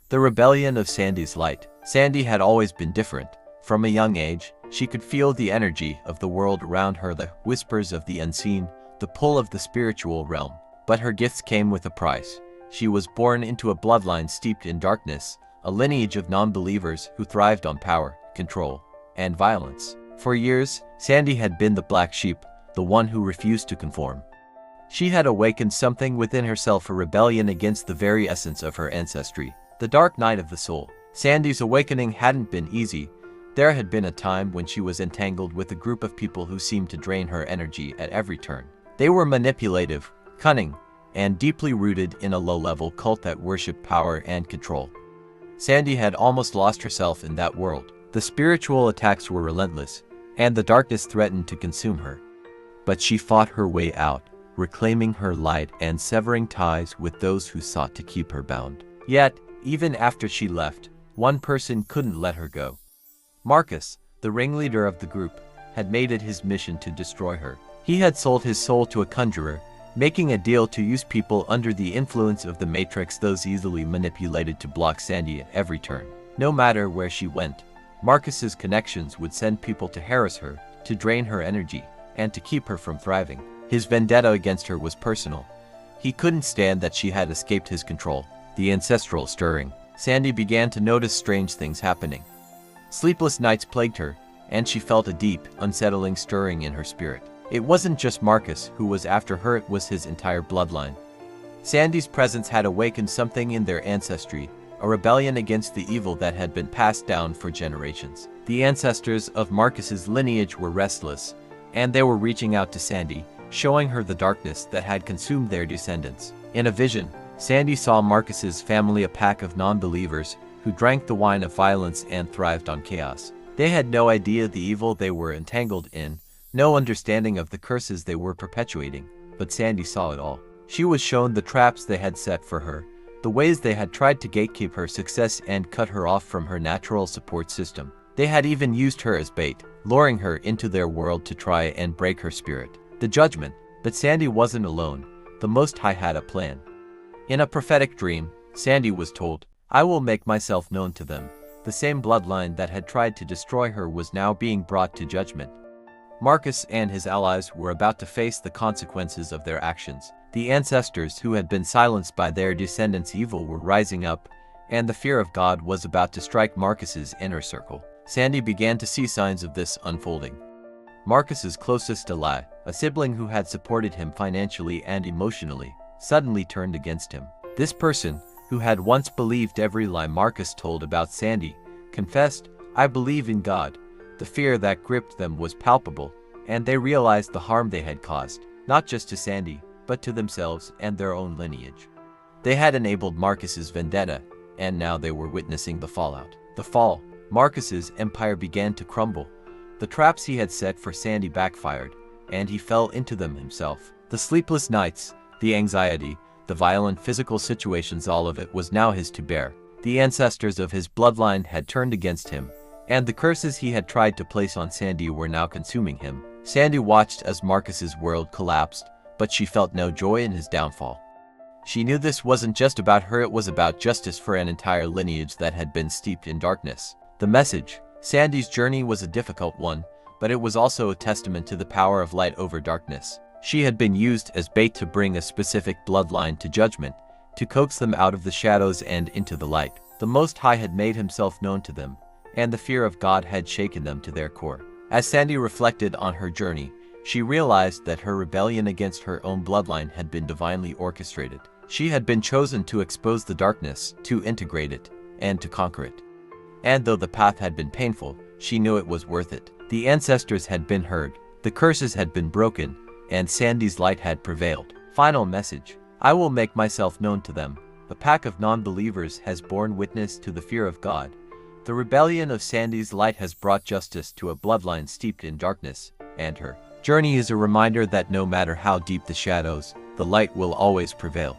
The rebellion of Sandy's light. Sandy had always been different. From a young age, she could feel the energy of the world around her, the whispers of the unseen, the pull of the spiritual realm. But her gifts came with a price. She was born into a bloodline steeped in darkness, a lineage of non-believers who thrived on power, control, and violence. For years, Sandy had been the black sheep, the one who refused to conform. She had awakened something within herself, a rebellion against the very essence of her ancestry, the dark night of the soul. Sandy's awakening hadn't been easy. There had been a time when she was entangled with a group of people who seemed to drain her energy at every turn. They were manipulative, cunning, and deeply rooted in a low-level cult that worshipped power and control. Sandy had almost lost herself in that world. The spiritual attacks were relentless, and the darkness threatened to consume her. But she fought her way out, reclaiming her light and severing ties with those who sought to keep her bound. Yet, even after she left, one person couldn't let her go. Marcus, the ringleader of the group, had made it his mission to destroy her. He had sold his soul to a conjurer, making a deal to use people under the influence of the Matrix, those easily manipulated to block Sandy at every turn. No matter where she went, Marcus's connections would send people to harass her, to drain her energy, and to keep her from thriving. His vendetta against her was personal. He couldn't stand that she had escaped his control. The ancestral stirring. Sandy began to notice strange things happening. Sleepless nights plagued her, and she felt a deep, unsettling stirring in her spirit. It wasn't just Marcus who was after her, it was his entire bloodline. Sandy's presence had awakened something in their ancestry, a rebellion against the evil that had been passed down for generations. The ancestors of Marcus's lineage were restless, and they were reaching out to Sandy, showing her the darkness that had consumed their descendants. In a vision, Sandy saw Marcus's family, a pack of non-believers who drank the wine of violence and thrived on chaos. They had no idea the evil they were entangled in, no understanding of the curses they were perpetuating, but Sandy saw it all. She was shown the traps they had set for her, the ways they had tried to gatekeep her success and cut her off from her natural support system. They had even used her as bait, luring her into their world to try and break her spirit. The judgment. But Sandy wasn't alone. The Most High had a plan. In a prophetic dream, Sandy was told, "I will make myself known to them." The same bloodline that had tried to destroy her was now being brought to judgment. Marcus and his allies were about to face the consequences of their actions. The ancestors who had been silenced by their descendants' evil were rising up, and the fear of God was about to strike Marcus's inner circle. Sandy began to see signs of this unfolding. Marcus's closest ally, a sibling who had supported him financially and emotionally, suddenly turned against him. This person, who had once believed every lie Marcus told about Sandy, confessed, "I believe in God." The fear that gripped them was palpable, and they realized the harm they had caused, not just to Sandy, but to themselves and their own lineage. They had enabled Marcus's vendetta, and now they were witnessing the fallout. The fall. Marcus's empire began to crumble. The traps he had set for Sandy backfired, and he fell into them himself. The sleepless nights, the anxiety, the violent physical situations, all of it was now his to bear. The ancestors of his bloodline had turned against him, and the curses he had tried to place on Sandy were now consuming him. Sandy watched as Marcus's world collapsed, but she felt no joy in his downfall. She knew this wasn't just about her, it was about justice for an entire lineage that had been steeped in darkness. The message. Sandy's journey was a difficult one, but it was also a testament to the power of light over darkness. She had been used as bait to bring a specific bloodline to judgment, to coax them out of the shadows and into the light. The Most High had made himself known to them, and the fear of God had shaken them to their core. As Sandy reflected on her journey, she realized that her rebellion against her own bloodline had been divinely orchestrated. She had been chosen to expose the darkness, to integrate it, and to conquer it. And though the path had been painful, she knew it was worth it. The ancestors had been heard, the curses had been broken, and Sandy's light had prevailed. Final message. I will make myself known to them. The pack of non-believers has borne witness to the fear of God. The rebellion of Sandy's light has brought justice to a bloodline steeped in darkness, and her journey is a reminder that no matter how deep the shadows, the light will always prevail.